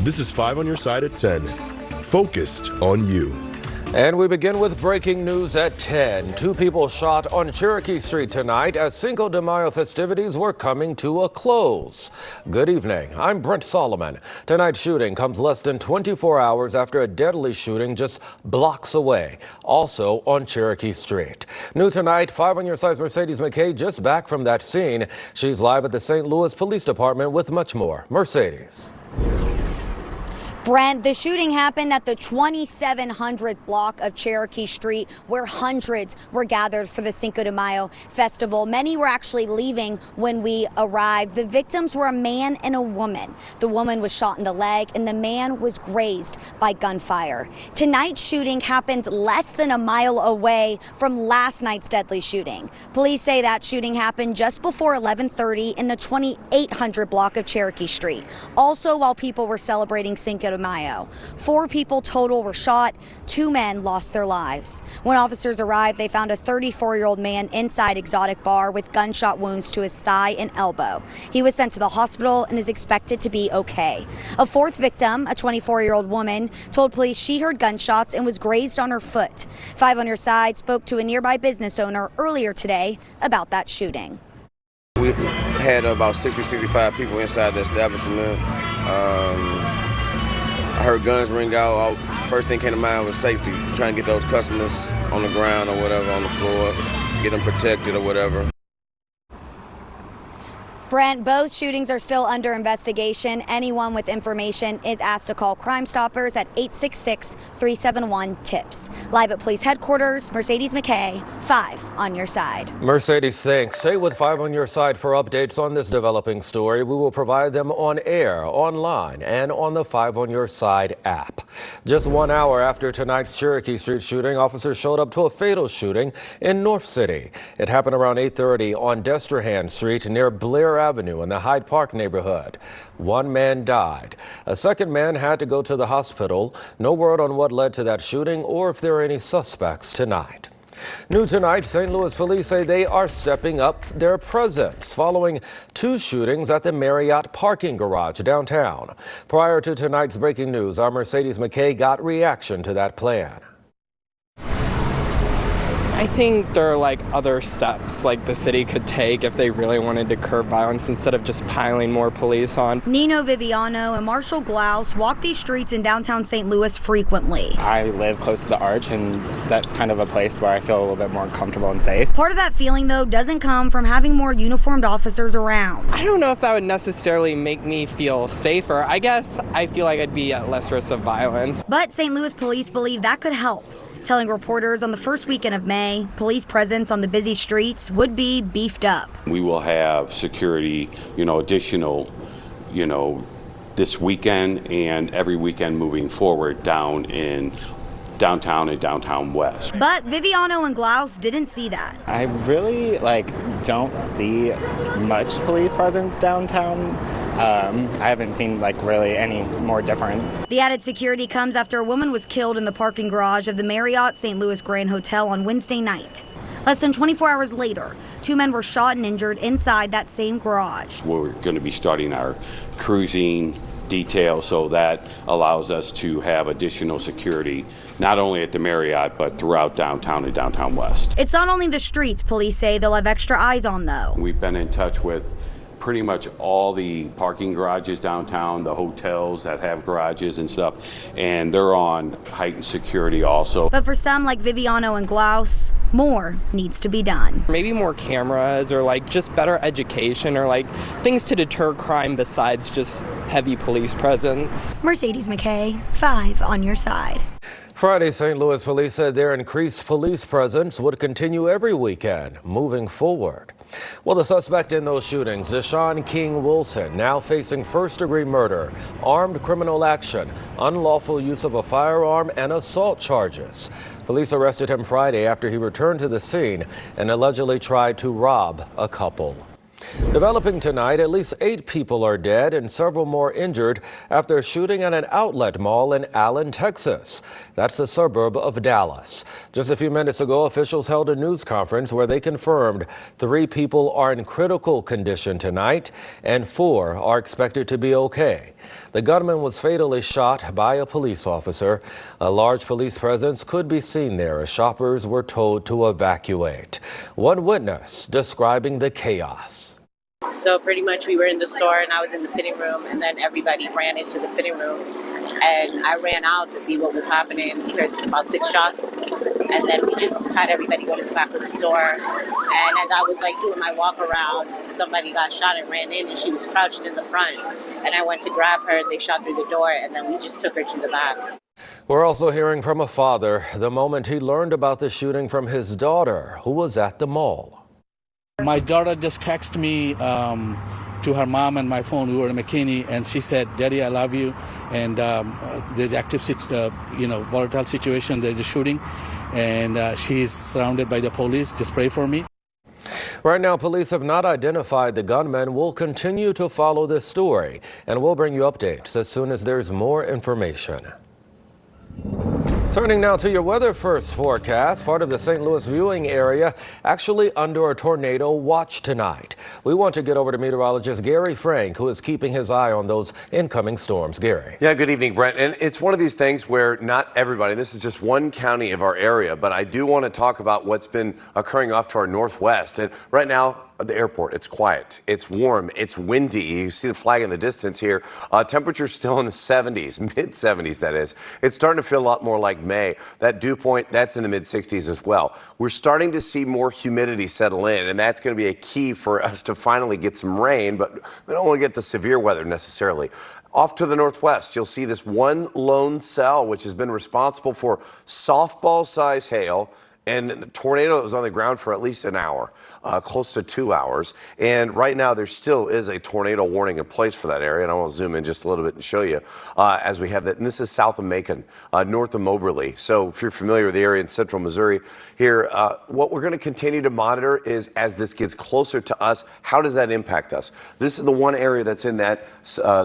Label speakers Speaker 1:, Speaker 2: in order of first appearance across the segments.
Speaker 1: This is 5 on your side at 10. Focused on you.
Speaker 2: And we begin with breaking news at 10. 2 people shot on Cherokee Street tonight as Cinco de Mayo festivities were coming to a close. Good evening. I'm Brent Solomon. Tonight's shooting comes less than 24 hours after a deadly shooting just blocks away, also on Cherokee Street. New tonight, 5 on your side's Mercedes McKay just back from that scene. She's live at the St. Louis Police Department with much more. Mercedes.
Speaker 3: Brent, the shooting happened at the 2700 block of Cherokee Street, where hundreds were gathered for the Cinco de Mayo festival. Many were actually leaving when we arrived. The victims were a man and a woman. The woman was shot in the leg and the man was grazed by gunfire. Tonight's shooting happened less than a mile away from last night's deadly shooting. Police say that shooting happened just before 11:30 in the 2800 block of Cherokee Street. Also, while people were celebrating Cinco de Mayo. 4 people total were shot. 2 men lost their lives. When officers arrived, they found a 34-year-old man inside Exotic Bar with gunshot wounds to his thigh and elbow. He was sent to the hospital and is expected to be okay. A 4th victim, a 24-year-old woman, told police she heard gunshots and was grazed on her foot. 5 on your side spoke to a nearby business owner earlier today about that shooting.
Speaker 4: We had about 65 people inside the establishment. I heard guns ring out. First thing came to mind was safety, trying to get those customers on the ground or whatever, on the floor, get them protected or whatever.
Speaker 3: Brent, both shootings are still under investigation. Anyone with information is asked to call Crime Stoppers at 866-371-TIPS. Live at police headquarters, Mercedes McKay, 5 on your side.
Speaker 2: Mercedes, thanks. Stay with 5 on your side for updates on this developing story. We will provide them on air, online, and on the 5 on your side app. Just 1 hour after tonight's Cherokee Street shooting, officers showed up to a fatal shooting in North City. It happened around 8:30 on Destrehan Street near Blair Avenue in the Hyde Park neighborhood. 1 man died. A 2nd man had to go to the hospital. No word on what led to that shooting or if there are any suspects tonight. New tonight, St. Louis police say they are stepping up their presence following 2 shootings at the Marriott parking garage downtown. Prior to tonight's breaking news, our Mercedes McKay got reaction to that plan.
Speaker 5: I think there are other steps the city could take if they really wanted to curb violence instead of just piling more police on.
Speaker 3: Nino Viviano and Marshall Glaus walk these streets in downtown St. Louis frequently.
Speaker 6: I live close to the Arch, and that's kind of a place where I feel a little bit more comfortable and safe.
Speaker 3: Part of that feeling, though, doesn't come from having more uniformed officers around.
Speaker 5: I don't know if that would necessarily make me feel safer. I guess I feel like I'd be at less risk of violence.
Speaker 3: But St. Louis police believe that could help, telling reporters on the first weekend of May, police presence on the busy streets would be beefed up.
Speaker 7: We will have security, additional, this weekend and every weekend moving forward down in downtown and downtown west.
Speaker 3: But Viviano and Glaus didn't see that.
Speaker 6: I really don't see much police presence downtown. I haven't seen really any more difference.
Speaker 3: The added security comes after a woman was killed in the parking garage of the Marriott St. Louis Grand Hotel on Wednesday night. Less than 24 hours later, 2 men were shot and injured inside that same garage.
Speaker 7: We're going to be starting our cruising detail, so that allows us to have additional security, not only at the Marriott, but throughout downtown and downtown west.
Speaker 3: It's not only the streets police say they'll have extra eyes on, though.
Speaker 7: We've been in touch with pretty much all the parking garages downtown, the hotels that have garages and stuff, and they're on heightened security also.
Speaker 3: But for some like Viviano and Glaus, more needs to be done.
Speaker 5: Maybe more cameras or just better education or things to deter crime besides just heavy police presence.
Speaker 3: Mercedes McKay, 5 on your side.
Speaker 2: Friday, St. Louis police said their increased police presence would continue every weekend moving forward. Well, the suspect in those shootings, Deshaun King Wilson, now facing first-degree murder, armed criminal action, unlawful use of a firearm, and assault charges. Police arrested him Friday after he returned to the scene and allegedly tried to rob a couple. Developing tonight, at least 8 people are dead and several more injured after a shooting at an outlet mall in Allen, Texas. That's a suburb of Dallas. Just a few minutes ago, officials held a news conference where they confirmed 3 people are in critical condition tonight and 4 are expected to be okay. The gunman was fatally shot by a police officer. A large police presence could be seen there as shoppers were told to evacuate. One witness describing the chaos.
Speaker 8: So pretty much we were in the store and I was in the fitting room, and then everybody ran into the fitting room and I ran out to see what was happening. We heard about 6 shots and then we just had everybody go to the back of the store, and as I was like doing my walk around, somebody got shot and ran in and she was crouched in the front, and I went to grab her and they shot through the door and then we just took her to the back.
Speaker 2: We're also hearing from a father the moment he learned about the shooting from his daughter who was at the mall.
Speaker 9: My daughter just texted me to her mom and my phone. We were in McKinney, and she said, "Daddy, I love you." And there's active, volatile situation. There's a shooting, and she's surrounded by the police. Just pray for me.
Speaker 2: Right now, police have not identified the gunman. We'll continue to follow this story, and we'll bring you updates as soon as there's more information. Turning now to your weather first forecast, part of the St. Louis viewing area actually under a tornado watch tonight. We want to get over to meteorologist Gary Frank, who is keeping his eye on those incoming storms. Gary.
Speaker 10: Yeah, good evening, Brent. And it's one of these things where not everybody, this is just one county of our area, but I do want to talk about what's been occurring off to our northwest. And right now, at the airport, it's quiet, it's warm, it's windy. You see the flag in the distance here. Temperatures still in the 70s, mid 70s, that is. It's starting to feel a lot more like May. That dew point, that's in the mid 60s as well. We're starting to see more humidity settle in, and that's going to be a key for us to finally get some rain, but we don't want to get the severe weather necessarily. Off to the northwest, you'll see this one lone cell, which has been responsible for softball-size hail and a tornado that was on the ground for at least an hour, close to 2 hours. And right now there still is a tornado warning in place for that area. And I want to zoom in just a little bit and show you as we have that. And this is south of Macon, north of Moberly. So if you're familiar with the area in central Missouri here, what we're going to continue to monitor is as this gets closer to us, how does that impact us? This is the one area that's in that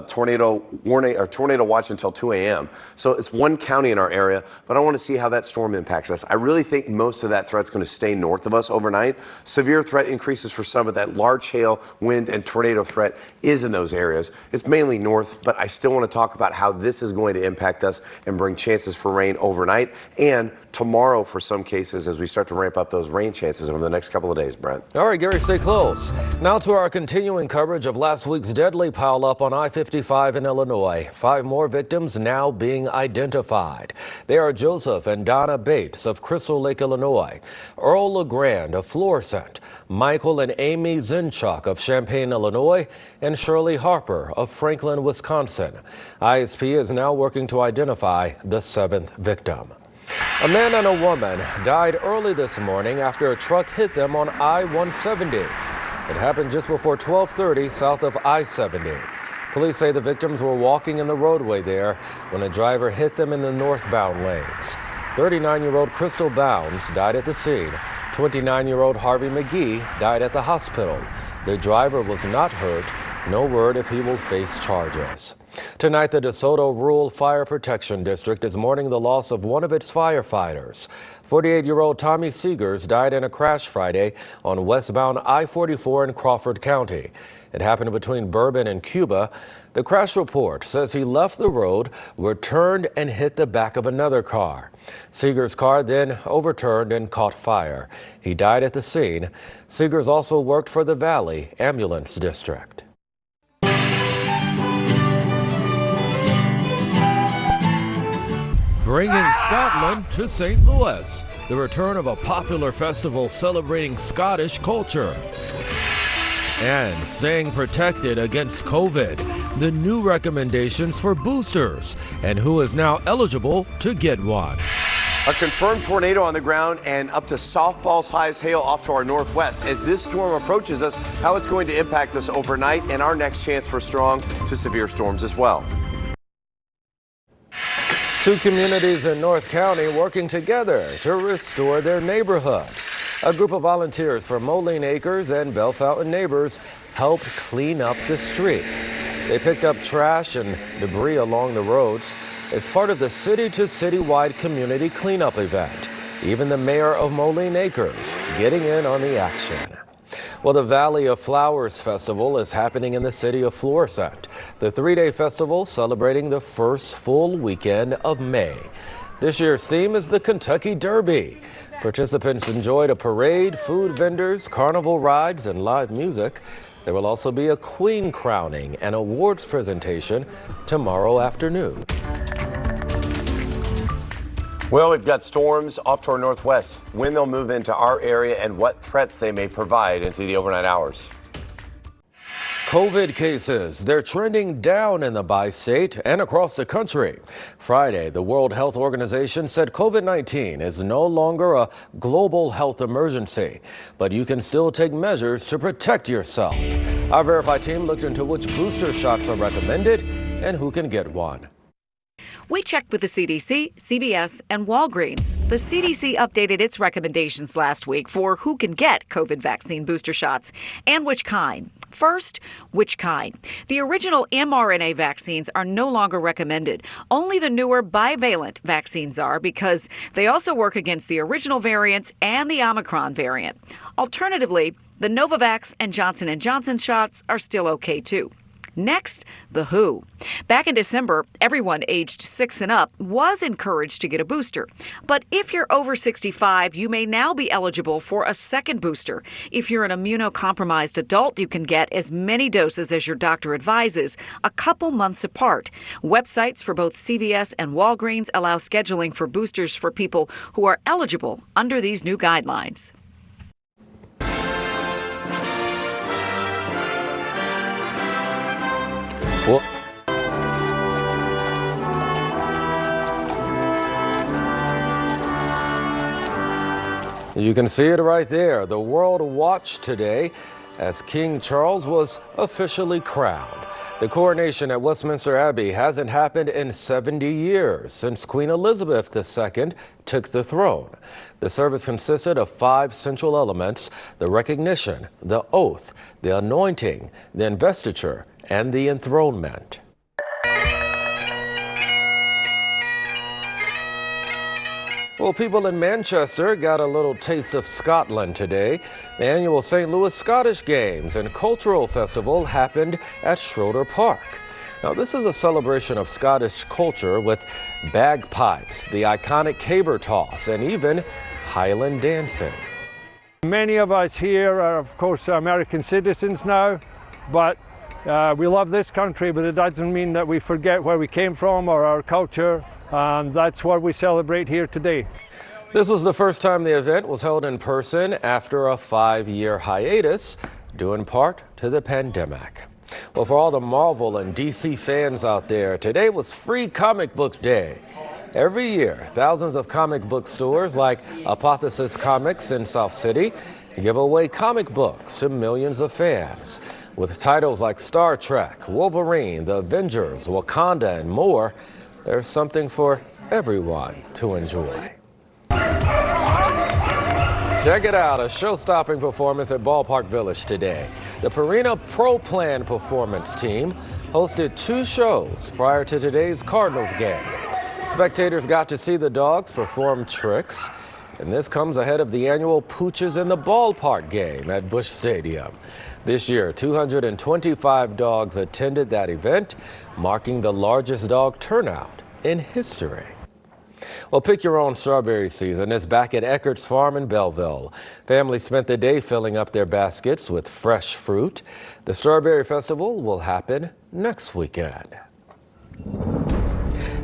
Speaker 10: tornado warning or tornado watch until 2 a.m. So it's one county in our area, but I want to see how that storm impacts us. I really think most of that threat's going to stay north of us overnight. Severe threat increases for some of that large hail, wind, and tornado threat is in those areas. It's mainly north, but I still want to talk about how this is going to impact us and bring chances for rain overnight and tomorrow for some cases as we start to ramp up those rain chances over the next couple of days, Brent.
Speaker 2: All right, Gary, stay close. Now to our continuing coverage of last week's deadly pileup on I-55 in Illinois. 5 more victims now being identified. They are Joseph and Donna Bates of Crystal Lake, Illinois, Earl LeGrand of Florissant, Michael and Amy Zinchuk of Champaign, Illinois, and Shirley Harper of Franklin, Wisconsin. ISP is now working to identify the 7th victim. A man and a woman died early this morning after a truck hit them on I-170. It happened just before 12:30 south of I-70. Police say the victims were walking in the roadway there when a driver hit them in the northbound lanes. 39-year-old Crystal Bounds died at the scene. 29-year-old Harvey McGee died at the hospital. The driver was not hurt. No word if he will face charges. Tonight, the DeSoto Rural Fire Protection District is mourning the loss of one of its firefighters. 48-year-old Tommy Seegers died in a crash Friday on westbound I-44 in Crawford County. It happened between Bourbon and Cuba. The crash report says he left the road, returned, and hit the back of another car. Seegers' car then overturned and caught fire. He died at the scene. Seegers also worked for the Valley Ambulance District. Bringing Scotland to St. Louis, the return of a popular festival celebrating Scottish culture. And staying protected against COVID, the new recommendations for boosters, and who is now eligible to get one.
Speaker 10: A confirmed tornado on the ground and up to softball-sized hail off to our northwest. As this storm approaches us, how it's going to impact us overnight and our next chance for strong to severe storms as well. 2 communities in North County working together to restore their neighborhoods.
Speaker 2: A group of volunteers from Moline Acres and Bell Fountain neighbors helped clean up the streets. They picked up trash and debris along the roads. It's part of the city-to-city-wide community cleanup event. Even the mayor of Moline Acres getting in on the action. Well, the Valley of Flowers Festival is happening in the city of Florissant. The three-day festival celebrating the first full weekend of May. This year's theme is the Kentucky Derby. Participants enjoyed a parade, food vendors, carnival rides, and live music. There will also be a queen crowning and awards presentation tomorrow afternoon.
Speaker 10: Well, we've got storms off to our northwest, when they'll move into our area and what threats they may provide into the overnight hours.
Speaker 2: COVID cases, they're trending down in the bi-state and across the country. Friday, the World Health Organization said COVID-19 is no longer a global health emergency, but you can still take measures to protect yourself. Our Verify team looked into which booster shots are recommended and who can get one.
Speaker 11: We checked with the CDC, CVS, and Walgreens. The CDC updated its recommendations last week for who can get COVID vaccine booster shots and which kind. First, which kind? The original mRNA vaccines are no longer recommended. Only the newer bivalent vaccines are because they also work against the original variants and the Omicron variant. Alternatively, the Novavax and Johnson & Johnson shots are still okay too. Next, the WHO. Back in December, everyone aged 6 and up was encouraged to get a booster. But if you're over 65, you may now be eligible for a second booster. If you're an immunocompromised adult, you can get as many doses as your doctor advises, a couple months apart. Websites for both CVS and Walgreens allow scheduling for boosters for people who are eligible under these new guidelines.
Speaker 2: Well, you can see it right there. The world watched today as King Charles was officially crowned. The coronation at Westminster Abbey hasn't happened in 70 years since Queen Elizabeth II took the throne. The service consisted of 5 central elements: the recognition, the oath, the anointing, the investiture, and the enthronement. Well, people in Manchester got a little taste of Scotland today. The annual St. Louis Scottish Games and Cultural Festival happened at Schroeder Park. Now, this is a celebration of Scottish culture with bagpipes, the iconic caber toss, and even Highland dancing.
Speaker 12: Many of us here are, of course, American citizens now, but we love this country, but it doesn't mean that we forget where we came from or our culture, and that's what we celebrate here today.
Speaker 2: This was the first time the event was held in person after a 5-year hiatus, due in part to the pandemic. Well, for all the Marvel and DC fans out there, today was Free Comic Book Day. Every year, thousands of comic book stores like Apotheosis Comics in South City give away comic books to millions of fans. With titles like Star Trek, Wolverine, The Avengers, Wakanda, and more, there's something for everyone to enjoy. Check it out, a show-stopping performance at Ballpark Village today. The Purina Pro Plan performance team hosted 2 shows prior to today's Cardinals game. Spectators got to see the dogs perform tricks, and this comes ahead of the annual Pooches in the Ballpark game at Busch Stadium. This year, 225 dogs attended that event, marking the largest dog turnout in history. Well, pick your own strawberry season is back at Eckert's Farm in Belleville. Families spent the day filling up their baskets with fresh fruit. The Strawberry Festival will happen next weekend.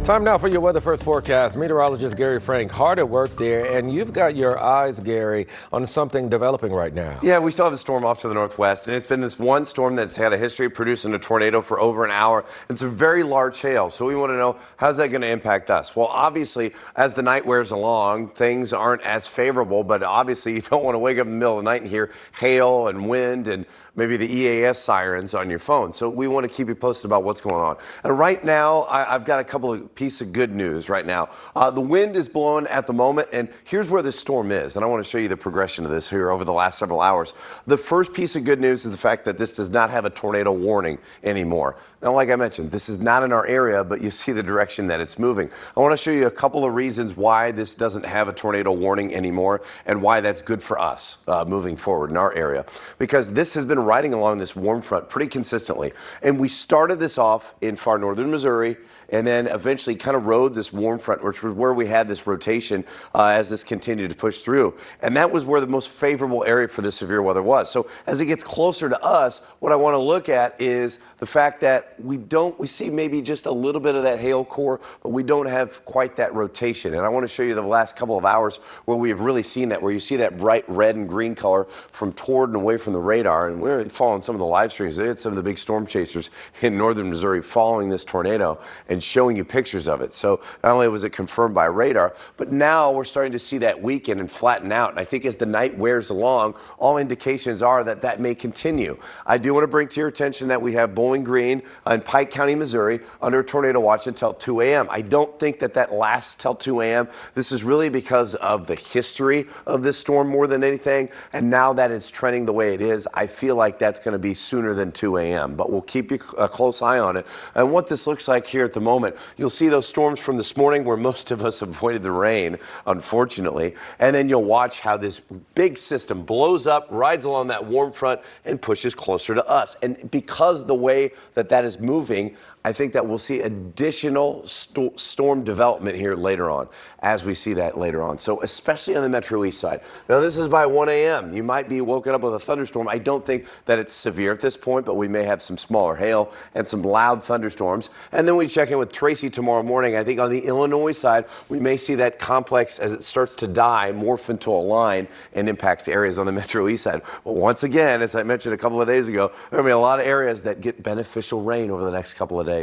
Speaker 2: Time now for your weather first forecast. Meteorologist Gary Frank hard at work there, and you've got your eyes, Gary, on something developing right now.
Speaker 10: Yeah, we still have a storm off to the northwest, and it's been this one storm that's had a history of producing a tornado for over an hour and some very large hail. So we want to know, how's that going to impact us? Well, obviously, as the night wears along, things aren't as favorable, but obviously you don't want to wake up in the middle of the night and hear hail and wind and maybe the EAS sirens on your phone. So we want to keep you posted about what's going on. And right now, I've got a couple of piece of good news right now. The wind is blowing at the moment, and here's where this storm is. And I want to show you the progression of this here over the last several hours. The first piece of good news is the fact that this does not have a tornado warning anymore. Now, like I mentioned, this is not in our area, but you see the direction that it's moving. I want to show you a couple of reasons why this doesn't have a tornado warning anymore and why that's good for us moving forward in our area. Because this has been riding along this warm front pretty consistently. And we started this off in far northern Missouri and then eventually kind of rode this warm front, which was where we had this rotation as this continued to push through. And that was where the most favorable area for this severe weather was. So as it gets closer to us, what I want to look at is the fact that we see maybe just a little bit of that hail core, but we don't have quite that rotation. And I want to show you the last couple of hours where we have really seen that, where you see that bright red and green color from toward and away from the radar. And we're following some of the live streams. They had some of the big storm chasers in northern Missouri following this tornado and showing you pictures of it. So not only was it confirmed by radar, but now we're starting to see that weaken and flatten out. And I think as the night wears along, all indications are that that may continue. I do want to bring to your attention that we have Bowling Green and Pike County, Missouri under tornado watch until 2 a.m. I don't think that lasts till 2 a.m. This is really because of the history of this storm more than anything. And now that it's trending the way it is, I feel like that's going to be sooner than 2 a.m. But we'll keep a close eye on it. And what this looks like here at the moment, you'll see those storms from this morning where most of us avoided the rain, unfortunately. And then you'll watch how this big system blows up, rides along that warm front, and pushes closer to us. And because the way that is moving, I think that we'll see additional storm development here later on, as we see that later on. So especially on the Metro East side. Now this is by 1 a.m. You might be woken up with a thunderstorm. I don't think that it's severe at this point, but we may have some smaller hail and some loud thunderstorms. And then we check in with Tracy tomorrow morning. I think on the Illinois side, we may see that complex as it starts to die, morph into a line and impacts areas on the Metro East side. But once again, as I mentioned a couple of days ago, there will be a lot of areas that get beneficial rain over the next couple of days.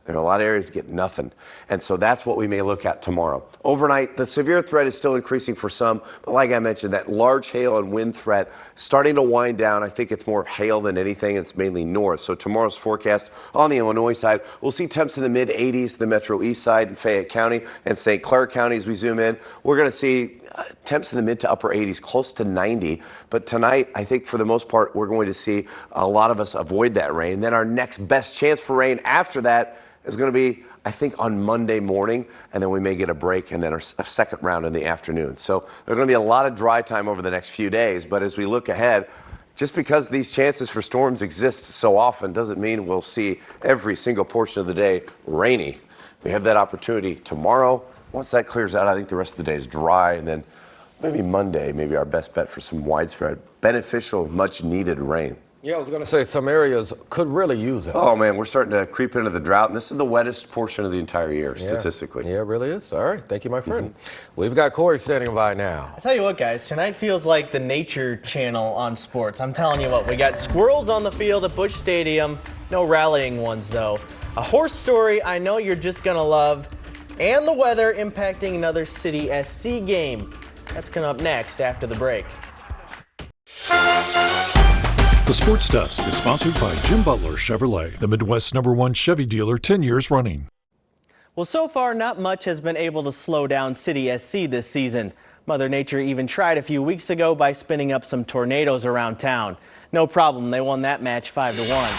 Speaker 10: There are a lot of areas that get nothing. And so that's what we may look at tomorrow. Overnight, the severe threat is still increasing for some. But like I mentioned, that large hail and wind threat starting to wind down. I think it's more hail than anything. It's mainly north. So tomorrow's forecast on the Illinois side, we'll see temps in the mid 80s, the Metro East side in Fayette County and St. Clair County as we zoom in. We're going to see temps in the mid to upper 80s, close to 90. But tonight, I think for the most part, we're going to see a lot of us avoid that rain. Then our next best chance for rain after that is going to be, I think, on Monday morning, and then we may get a break and then a second round in the afternoon. So there's going to be a lot of dry time over the next few days, but as we look ahead, just because these chances for storms exist so often doesn't mean we'll see every single portion of the day rainy. We have that opportunity tomorrow. Once that clears out, I think the rest of the day is dry, and then maybe Monday, maybe our best bet for some widespread, beneficial, much-needed rain.
Speaker 2: Yeah, I was going to say some areas could really use it.
Speaker 10: Oh, man, we're starting to creep into the drought, and this is the wettest portion of the entire year, statistically.
Speaker 2: Yeah, it really is. All right. Thank you, my friend. We've got Corey standing by now.
Speaker 13: I tell you what, guys, tonight feels like the Nature Channel on sports. I'm telling you what, we got squirrels on the field at Busch Stadium. No rallying ones, though. A horse story I know you're just going to love, and the weather impacting another City SC game. That's coming up next after the break.
Speaker 14: The Sports Desk is sponsored by Jim Butler Chevrolet, the Midwest's #1 Chevy dealer 10 years running.
Speaker 13: Well, so far, not much has been able to slow down City SC this season. Mother Nature even tried a few weeks ago by spinning up some tornadoes around town. No problem, they won that match 5-1.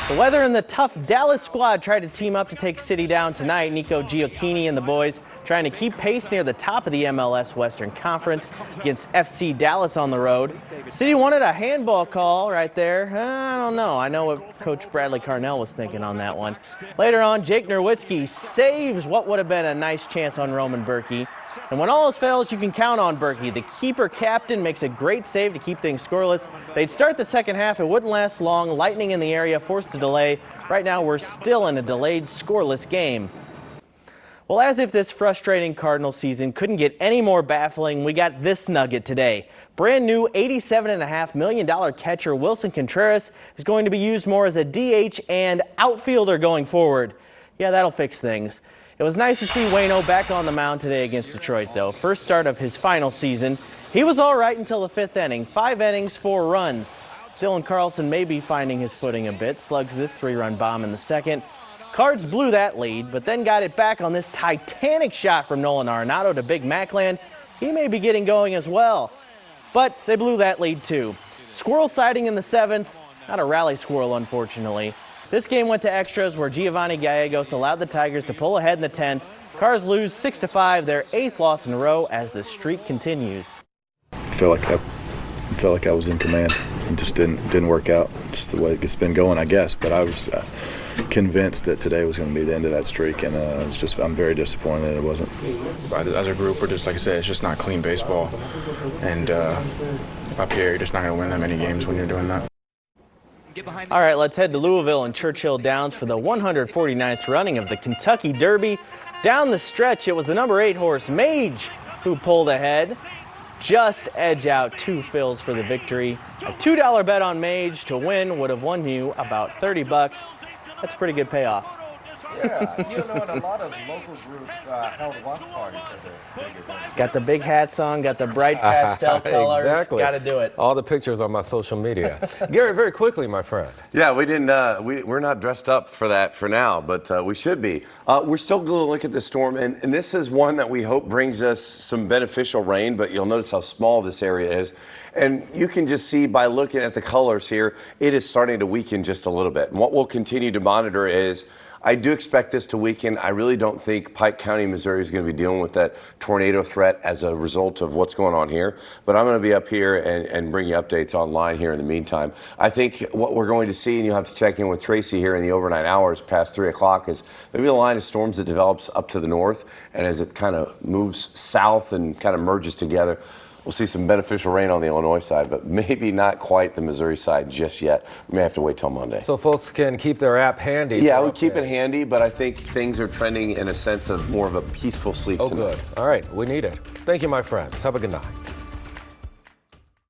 Speaker 13: The weather and the tough Dallas squad tried to team up to take City down tonight. Nico Gioacchini and the boys trying to keep pace near the top of the MLS Western Conference against FC Dallas on the road. City wanted a handball call right there. I don't know. I know what Coach Bradley Carnell was thinking on that one. Later on, Jake Nerwitzki saves what would have been a nice chance on Roman Berkey. And when all else fails, you can count on Berkey. The keeper captain makes a great save to keep things scoreless. They'd start the second half. It wouldn't last long. Lightning in the area forced to delay. Right now, we're still in a delayed scoreless game. Well, as if this frustrating Cardinals season couldn't get any more baffling, we got this nugget today. Brand new $87.5 million catcher Wilson Contreras is going to be used more as a DH and outfielder going forward. Yeah, that'll fix things. It was nice to see Waino back on the mound today against Detroit, though. First start of his final season. He was all right until the fifth inning. 5 innings, 4 runs. Dylan Carlson may be finding his footing a bit. Slugs this 3-run bomb in the second. Cards blew that lead, but then got it back on this titanic shot from Nolan Arenado to Big Macland. He may be getting going as well. But they blew that lead too. Squirrel sighting in the 7th. Not a rally squirrel, unfortunately. This game went to extras where Giovanni Gallegos allowed the Tigers to pull ahead in the 10th. Cars lose 6-5, their 8th loss in a row as the streak continues.
Speaker 15: I felt like I was in command. It just didn't work out. Just the way it's been going, I guess. But I was convinced that today was going to be the end of that streak, and I'm very disappointed that it wasn't.
Speaker 16: As a group, we're just, like I said, it's just not clean baseball. And up here, you're just not going to win that many games when you're doing that.
Speaker 13: All right, let's head to Louisville and Churchill Downs for the 149th running of the Kentucky Derby. Down the stretch, it was the number 8 horse, Mage, who pulled ahead. Just edge out 2 fills for the victory. A $2 bet on Mage to win would have won you about $30. That's a pretty good payoff.
Speaker 2: Yeah, and a lot of local groups held watch parties for the big event.
Speaker 13: Got the big hats on, got the bright pastel colors.
Speaker 2: Exactly.
Speaker 13: Got to do it.
Speaker 2: All the pictures on my social media. Gary, very quickly, my friend.
Speaker 10: Yeah, we didn't. We're not dressed up for that for now, but we should be. We're still going to look at this storm, and this is one that we hope brings us some beneficial rain. But you'll notice how small this area is, and you can just see by looking at the colors here, it is starting to weaken just a little bit. And what we'll continue to monitor is, I do expect this to weaken. I really don't think Pike County, Missouri is going to be dealing with that tornado threat as a result of what's going on here. But I'm going to be up here and bring you updates online here in the meantime. I think what we're going to see, and you'll have to check in with Tracy here in the overnight hours past 3 o'clock, is maybe a line of storms that develops up to the north. And as it kind of moves south and kind of merges together, we'll see some beneficial rain on the Illinois side, but maybe not quite the Missouri side just yet. We may have to wait till Monday.
Speaker 2: So folks can keep their app handy.
Speaker 10: Yeah, I would keep it handy, but I think things are trending in a sense of more of a peaceful sleep tonight.
Speaker 2: Oh, good. All right, we need it. Thank you, my friends. Have a good night.